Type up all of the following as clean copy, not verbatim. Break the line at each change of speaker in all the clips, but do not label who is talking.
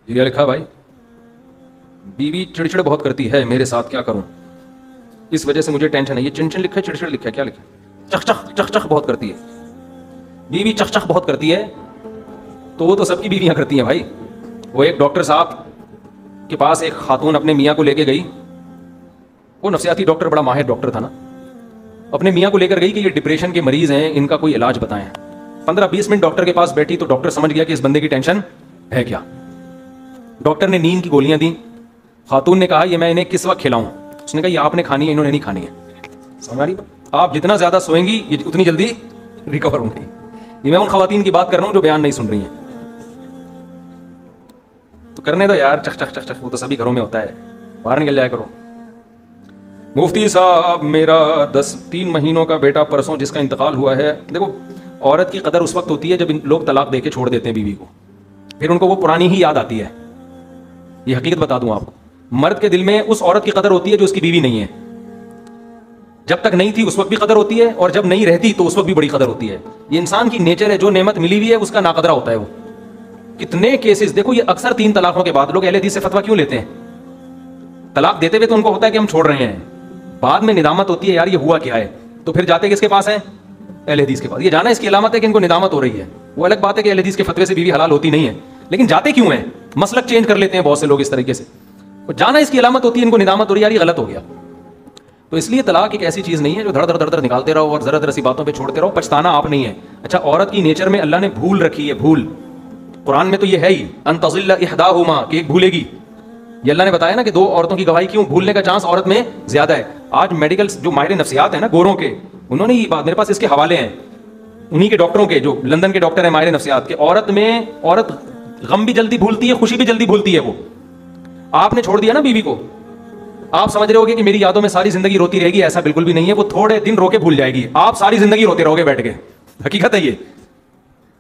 یہ لکھا بھائی, بیوی چڑچڑ بہت کرتی ہے میرے ساتھ, کیا کروں, اس وجہ سے مجھے ٹینشن ہے. یہ چنچن لکھا ہے, چڑچڑ لکھا ہے, کیا لکھا ہے؟ چخ چخ چخ چخ بہت کرتی ہے. بیوی چخ چخ بہت کرتی ہے تو وہ تو سب کی بیویاں کرتی ہیں بھائی. وہ ایک ڈاکٹر صاحب کے پاس ایک خاتون اپنے میاں کو لے کے گئی, وہ نفسیاتی ڈاکٹر, بڑا ماہر ڈاکٹر تھا نا, اپنے میاں کو لے کر گئی کہ یہ ڈپریشن کے مریض ہیں, ان کا کوئی علاج بتائیں. 15-20 منٹ ڈاکٹر کے پاس بیٹھی تو ڈاکٹر سمجھ گیا کہ اس بندے کی ٹینشن ہے کیا. ڈاکٹر نے نیند کی گولیاں دی. خاتون نے کہا یہ میں انہیں کس وقت کھلاؤں؟ اس نے کہا یہ آپ نے کھانی ہے, انہوں نے نہیں کھانی ہے. سمجھ آ رہی؟ آپ جتنا زیادہ سوئیں گی یہ اتنی جلدی ریکور ہوں گی. یہ میں ان خواتین کی بات کر رہا ہوں جو بیان نہیں سن رہی ہیں. تو کرنے دو یار, چخ چخ چخ چخ, وہ تو سبھی گھروں میں ہوتا ہے, باہر نکل جایا کرو. مفتی صاحب میرا 3 مہینوں کا بیٹا پرسوں جس کا انتقال ہوا ہے. دیکھو عورت کی قدر اس وقت ہوتی ہے جب لوگ طلاق دے کے چھوڑ دیتے ہیں بیوی کو, پھر ان کو وہ پرانی ہی یاد آتی ہے. یہ حقیقت بتا دوں آپ کو, مرد کے دل میں اس عورت کی قدر ہوتی ہے جو اس کی بیوی نہیں ہے. جب تک نہیں تھی اس وقت بھی قدر ہوتی ہے, اور جب نہیں رہتی تو اس وقت بھی بڑی قدر ہوتی ہے. یہ انسان کی نیچر ہے, جو نعمت ملی ہوئی ہے اس کا ناقدرہ ہوتا ہے. وہ کتنے کیسز دیکھو, یہ اکثر 3 طلاقوں کے بعد لوگ اہل حدیث سے فتویٰ کیوں لیتے ہیں؟ طلاق دیتے ہوئے تو ان کو ہوتا ہے کہ ہم چھوڑ رہے ہیں, بعد میں ندامت ہوتی ہے یار یہ ہوا کیا ہے, تو پھر جاتے کس کے پاس ہیں؟ اہل حدیث کے پاس. یہ جانا اس کی علامت ہے کہ ان کو ندامت ہو رہی ہے. وہ الگ بات ہے کہ اہل حدیث کے فتوے سے بیوی حلال ہوتی نہیں ہے, لیکن جاتے کیوں ہیں؟ مسلک چینج کر لیتے ہیں بہت سے لوگ اس طریقے سے. جانا اس کی علامت ہوتی ہے, ان کو ندامت ہو رہی ہے یار یہ غلط ہو گیا. تو اس لیے طلاق ایک ایسی چیز نہیں ہے جو دھڑ دھڑ دھڑ دھڑ نکالتے رہو اور ذرا ذرا سی باتوں پہ چھوڑتے رہو. پچھتانا آپ نہیں ہے. اچھا عورت کی نیچر میں اللہ نے بھول رکھی ہے, بھول. قرآن میں تو یہ ہے ہی, ان تضل احداہما, کہ ایک بھولے گی. یہ اللہ نے بتایا نا کہ 2 عورتوں کی گواہی کیوں, بھولنے کا چانس عورت میں زیادہ ہے. آج میڈیکل جو ماہر نفسیات ہیں نا گوروں کے, انہوں نے یہ بات, میرے پاس اس کے حوالے ہیں انہی کے ڈاکٹروں کے, جو لندن کے ڈاکٹر ہیں ماہر نفسیات کے. عورت غم بھی جلدی بھولتی ہے, خوشی بھی جلدی بھولتی ہے. وہ آپ نے چھوڑ دیا نا بیوی کو, آپ سمجھ رہے ہوگے کہ میری یادوں میں ساری زندگی روتی رہے گی, ایسا بالکل بھی نہیں ہے. وہ تھوڑے دن رو کے بھول جائے گی, آپ ساری زندگی روتے رہو گے بیٹھ کے. حقیقت ہے یہ,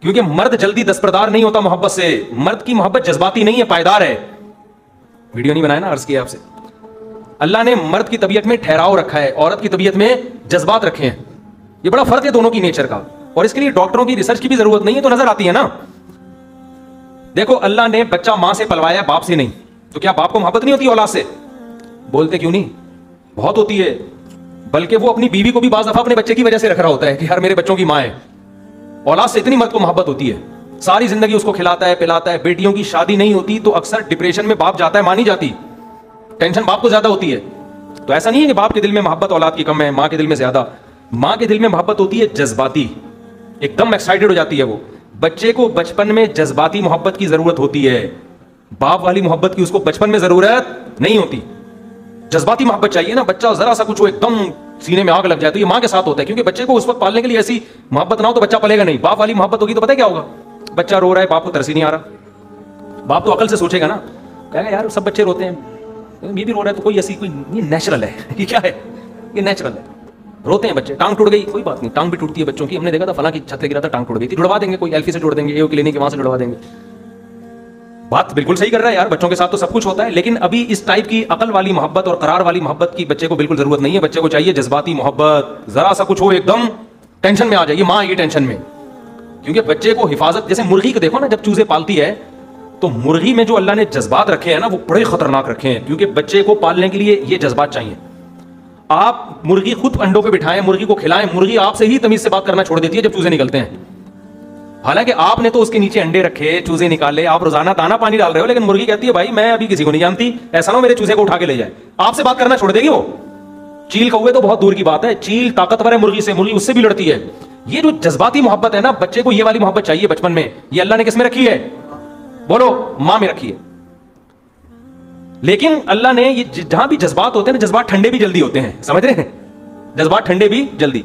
کیونکہ مرد جلدی دستبردار نہیں ہوتا محبت سے. مرد کی محبت جذباتی نہیں ہے, پائیدار ہے. ویڈیو نہیں بنایا نا, عرض کیا آپ سے. اللہ نے مرد کی طبیعت میں ٹھہراؤ رکھا ہے, عورت کی طبیعت میں جذبات رکھے ہیں. یہ بڑا فرق ہے دونوں کی نیچر کا, اور اس کے لیے ڈاکٹروں کی ریسرچ کی بھی ضرورت نہیں ہے, تو نظر آتی ہے نا. دیکھو اللہ نے بچہ ماں سے پلوایا, باپ سے نہیں, تو کیا باپ کو محبت نہیں ہوتی اولاد سے؟ بولتے کیوں نہیں, بہت ہوتی ہے. بلکہ وہ اپنی بیوی کو بھی بعض دفعہ اپنے بچے کی وجہ سے رکھ رہا ہوتا ہے کہ یار میرے بچوں کی ماں ہے. اولاد سے اتنی مرد کو محبت ہوتی ہے, ساری زندگی اس کو کھلاتا ہے پلاتا ہے. بیٹیوں کی شادی نہیں ہوتی تو اکثر ڈپریشن میں باپ جاتا ہے, ماں نہیں جاتی. ٹینشن باپ کو زیادہ ہوتی ہے. تو ایسا نہیں ہے کہ باپ کے دل میں محبت اولاد کی کم ہے, ماں کے دل میں زیادہ. ماں کے دل میں محبت ہوتی ہے جذباتی, ایک دم ایکسائٹڈ ہو جاتی ہے وہ. بچے کو بچپن میں جذباتی محبت کی ضرورت ہوتی ہے, باپ والی محبت کی اس کو بچپن میں ضرورت نہیں ہوتی. جذباتی محبت چاہیے نا. بچہ ذرا سا کچھ ہو ایک دم سینے میں آگ لگ جائے, تو یہ ماں کے ساتھ ہوتا ہے, کیونکہ بچے کو اس وقت پالنے کے لیے ایسی محبت نہ ہو تو بچہ پلے گا نہیں. باپ والی محبت ہوگی تو پتہ کیا ہوگا, بچہ رو رہا ہے, باپ کو ترس ہی نہیں آ رہا. باپ تو عقل سے سوچے گا نا, کہے گا یار سب بچے روتے ہیں, یہ بھی رو رہا ہے, تو کوئی ایسی کوئی یہ نیچرل ہے. یہ کیا ہے, یہ نیچرل ہے. روتے ہیں بچے, ٹانگ ٹوٹ گئی, کوئی بات نہیں, ٹانگ بھی ٹوٹتی ہے بچوں کی. ہم نے دیکھا تھا فلاں کی چھت سے گرا تھا, ٹانگ ٹوٹ گئی تھی, جڑوا دیں گے, کوئی ایلفی سے جوڑ دیں گے, ایو کلینک کے وہاں سے جڑوا دیں گے. بات بالکل صحیح کر رہا ہے یار, بچوں کے ساتھ تو سب کچھ ہوتا ہے, لیکن ابھی اس ٹائپ کی عقل والی محبت اور قرار والی محبت کی بچے کو بالکل ضرورت نہیں ہے. بچے کو چاہیے جذباتی محبت, ذرا سا کچھ ہو ایک دم ٹینشن میں آ جائے, ماں یہ ٹینشن میں. کیونکہ بچے کو حفاظت, جیسے مرغی کو دیکھو نا, جب چوزے پالتی ہے تو مرغی میں جو اللہ نے جذبات رکھے ہیں نا وہ بڑے خطرناک رکھے ہیں, کیونکہ بچے کو پالنے کے لیے یہ جذبات چاہیے. آپ مرغی خود انڈوں پہ بٹھائیں, مرغی کو کھلائیں, مرغی آپ سے ہی تمیز سے بات کرنا چھوڑ دیتی ہے جب چوزے نکلتے ہیں. حالانکہ آپ نے تو اس کے نیچے انڈے رکھے, چوزے نکالے, آپ روزانہ دانا پانی ڈال رہے ہو, لیکن مرغی کہتی ہے بھائی میں ابھی کسی کو نہیں جانتی, ایسا نہ ہو میرے چوزے کو اٹھا کے لے جائے. آپ سے بات کرنا چھوڑ دے گی وہ. چیل کوے تو بہت دور کی بات ہے, چیل طاقتور ہے مرغی سے, مرغی اس سے بھی لڑتی ہے. یہ جو جذباتی محبت ہے نا, بچے کو یہ والی محبت چاہیے بچپن میں. یہ اللہ نے کس میں رکھی ہے, بولو, ماں میں رکھی ہے. لیکن اللہ نے یہ جہاں بھی جذبات ہوتے ہیں نا, جذبات ٹھنڈے بھی جلدی ہوتے ہیں, سمجھ رہے ہیں, جذبات ٹھنڈے بھی جلدی.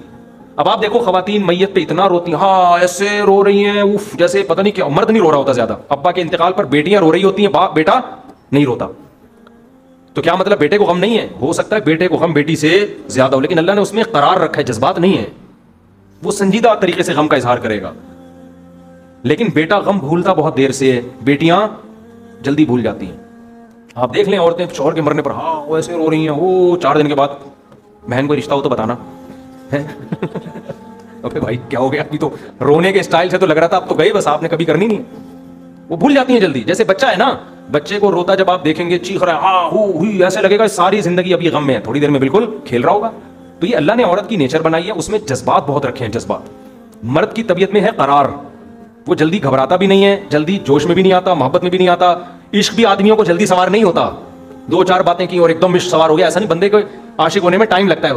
اب آپ دیکھو خواتین میت پہ اتنا روتی ہیں, ہاں ایسے رو رہی ہیں, اف, جیسے پتہ نہیں کیا. مرد نہیں رو رہا ہوتا زیادہ, ابا کے انتقال پر بیٹیاں رو رہی ہوتی ہیں, باپ بیٹا نہیں روتا. تو کیا مطلب بیٹے کو غم نہیں ہے؟ ہو سکتا ہے بیٹے کو غم بیٹی سے زیادہ ہو, لیکن اللہ نے اس میں قرار رکھا ہے, جذبات نہیں ہے. وہ سنجیدہ طریقے سے غم کا اظہار کرے گا. لیکن بیٹا غم بھولتا بہت دیر سے ہے, بیٹیاں جلدی بھول جاتی ہیں. آپ دیکھ لیں عورتیں شوہر کے مرنے پر ہاں وہ ایسے رو رہی ہیں, وہ 4 دن کے بعد بہن کو رشتہ ہو تو بتانا. ابے بھائی کیا ہو گیا, ابھی تو رونے کے اسٹائل سے تو لگ رہا تھا اب تو گئے بس, آپ نے کبھی کرنی نہیں. وہ بھول جاتی ہیں جلدی. جیسے بچہ ہے نا, بچے کو روتا جب آپ دیکھیں گے چیخ رہا ہے ہاں ہوئی، ایسے لگے گا ساری زندگی اب یہ غم میں ہے، تھوڑی دیر میں بالکل کھیل رہا ہوگا. تو یہ اللہ نے عورت کی نیچر بنائی ہے، اس میں جذبات بہت رکھے ہیں. جذبات مرد کی طبیعت میں ہے قرار، وہ جلدی گھبراتا بھی نہیں ہے، جلدی جوش میں بھی نہیں آتا، محبت میں بھی نہیں آتا. عشق بھی آدمیوں کو جلدی سوار نہیں ہوتا، 2-4 باتیں کی اور ایک دم عشق سوار ہو گیا، ایسا نہیں. بندے کو عاشق ہونے میں ٹائم لگتا ہے.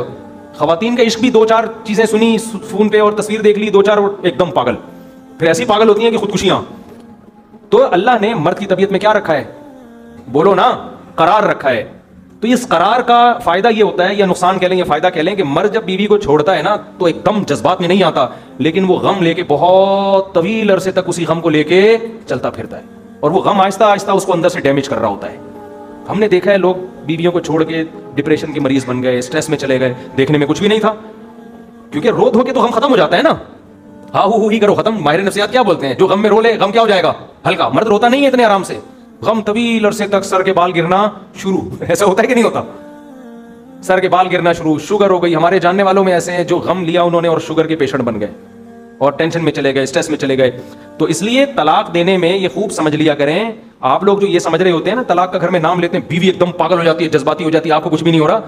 خواتین کا عشق بھی 2-4 چیزیں سنی فون پہ اور تصویر دیکھ لی 2-4 اور ایک دم پاگل، پھر ایسی پاگل ہوتی ہیں کہ خودکشیاں. تو اللہ نے مرد کی طبیعت میں کیا رکھا ہے؟ بولو نا، قرار رکھا ہے. تو اس قرار کا فائدہ یہ ہوتا ہے، یا نقصان کہہ لیں یا فائدہ کہہ لیں، کہ مرد جب بیوی کو چھوڑتا ہے نا تو ایک دم جذبات میں نہیں آتا، لیکن وہ غم لے کے بہت طویل عرصے تک اسی غم کو لے کے چلتا پھرتا ہے، اور وہ غم آہستہ آہستہ اس کو اندر سے ڈیمیج کر رہا ہوتا ہے. ہم نے دیکھا ہے لوگ بیویوں کو چھوڑ کے ڈپریشن کے مریض بن گئے، اسٹریس میں چلے گئے، دیکھنے میں کچھ بھی نہیں تھا، کیونکہ رو دھو کے تو غم ختم ہو جاتا ہے نا. ہاں ہی کرو ختم. ماہر نفسیات کیا بولتے ہیں؟ جو غم میں رو لے غم کیا ہو جائے گا؟ ہلکا. مرد روتا نہیں ہے اتنے آرام سے، غم طویل عرصے تک سر کے بال گرنا شروع. ایسا ہوتا ہے کہ نہیں ہوتا؟ سر کے بال گرنا شروع. شوگر ہو گئی. ہمارے جاننے والوں میں ایسے ہیں جو غم لیا انہوں نے اور شوگر کے پیشنٹ بن گئے اور ٹینشن میں چلے گئے، اسٹریس میں چلے گئے. تو اس لیے طلاق دینے میں یہ خوب سمجھ لیا کریں. آپ لوگ جو یہ سمجھ رہے ہوتے ہیں نا طلاق کا گھر میں نام لیتے ہیں، بیوی ایک دم پاگل ہو جاتی ہے، جذباتی ہو جاتی ہے، آپ کو کچھ بھی نہیں ہو رہا.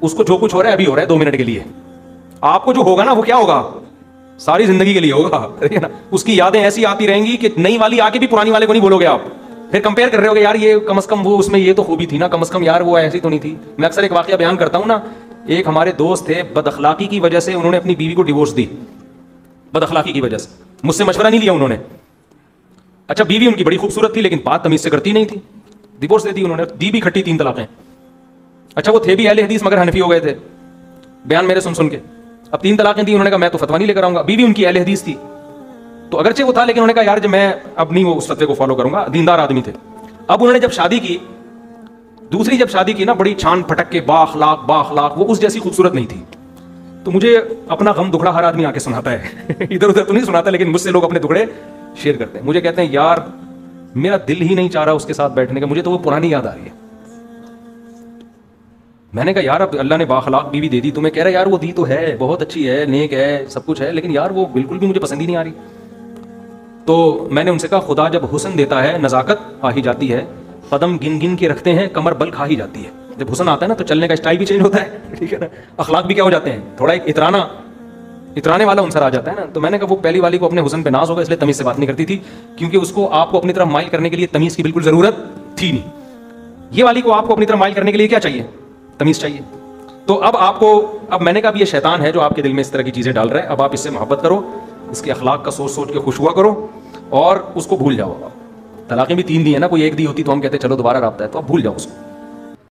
اس کو جو کچھ ہو رہا ہے ابھی ہو رہا ہے 2 منٹ کے لیے. آپ کو جو ہوگا نا وہ کیا ہوگا؟ ساری زندگی کے لیے ہوگا. نا اس کی یادیں ایسی آتی رہیں گی کہ نئی والی آ کے بھی پرانی والے کو نہیں بولو گے. آپ پھر کمپیئر کر رہے ہو گے، یار یہ کم از کم وہ اس میں یہ تو خوبی تھی نا، کم از کم یار وہ ایسی تو نہیں تھی. میں اکثر ایک واقعہ بیان کرتا ہوں نا. ایک ہمارے دوست تھے، بد اخلاقی کی وجہ سے انہوں نے اپنی بیوی کو ڈیورس دی. بد اخلاقی کی وجہ سے مجھ سے مشورہ نہیں لیا انہوں نے. اچھا بیوی ان کی بڑی خوبصورت تھی لیکن بات تمیز سے کرتی نہیں تھی، ڈیورس دے دی انہوں نے. دی بھی کھٹی 3 طلاقیں. اچھا وہ تھے بھی اہل حدیث مگر حنفی ہو گئے تھے بیان میرے سن کے. اب 3 طلاقیں دی انہوں نے کہا میں تو فتویٰ نہیں لے کر آؤں گا. بیوی ان کی اہل حدیث تھی تو اگرچہ وہ تھا لیکن انہوں نے کہا یار جب میں اب نہیں وہ اس فتوے کو فالو کروں گا. دیندار آدمی تھے. اب انہوں نے جب شادی کی، دوسری جب شادی کی نا، بڑی چھان پھٹک کے با اخلاق، وہ اس جیسی خوبصورت نہیں تھی. تو مجھے اپنا غم دکھڑا ہر آدمی آ کے سناتا ہے ادھر ادھر تو نہیں سناتا لیکن مجھ سے لوگ اپنے دکھڑے شیئر کرتے ہیں. مجھے کہتے ہیں یار میرا دل ہی نہیں چاہ رہا اس کے ساتھ بیٹھنے کا، مجھے تو وہ پرانی یاد آ رہی ہے. میں نے کہا یار اب اللہ نے باخلاق بیوی دے دی تمہیں، کہہ رہا یار وہ دی تو ہے، بہت اچھی ہے، نیک ہے، سب کچھ ہے، لیکن یار وہ بالکل بھی مجھے پسند ہی نہیں آ رہی. تو میں نے ان سے کہا خدا جب حسن دیتا ہے نزاکت آ ہی جاتی ہے. قدم گن گن کے رکھتے ہیں کمر بل کھا ہی جاتی ہے. جب حسن آتا ہے نا تو چلنے کا اسٹائل بھی چینج ہوتا ہے، ٹھیک ہے نا، اخلاق بھی کیا ہو جاتے ہیں، تھوڑا ایک اترانے والا عنصر آ جاتا ہے نا. تو میں نے کہا وہ پہلی والی کو اپنے حسن پہ ناز ہوگا اس لیے تمیز سے بات نہیں کرتی تھی، کیونکہ اس کو آپ کو اپنی طرف مائل کرنے کے لیے تمیز کی بالکل ضرورت تھی نہیں. یہ والی کو آپ کو اپنی طرف مائل کرنے کے لیے کیا چاہیے؟ تمیز چاہیے. تو اب میں نے کہا اب یہ شیطان ہے جو آپ کے دل میں اس طرح کی چیزیں ڈال رہا ہے. اب آپ اس سے محبت کرو، اس کے اخلاق کا سوچ کے خوش ہوا کرو اور اس کو بھول جاؤ. طلاقیں بھی 3 دی ہیں نا، کوئی 1 دی ہوتی تو ہم کہتے چلو دوبارہ رابطہ ہے، تو اب بھول جاؤ اس کو.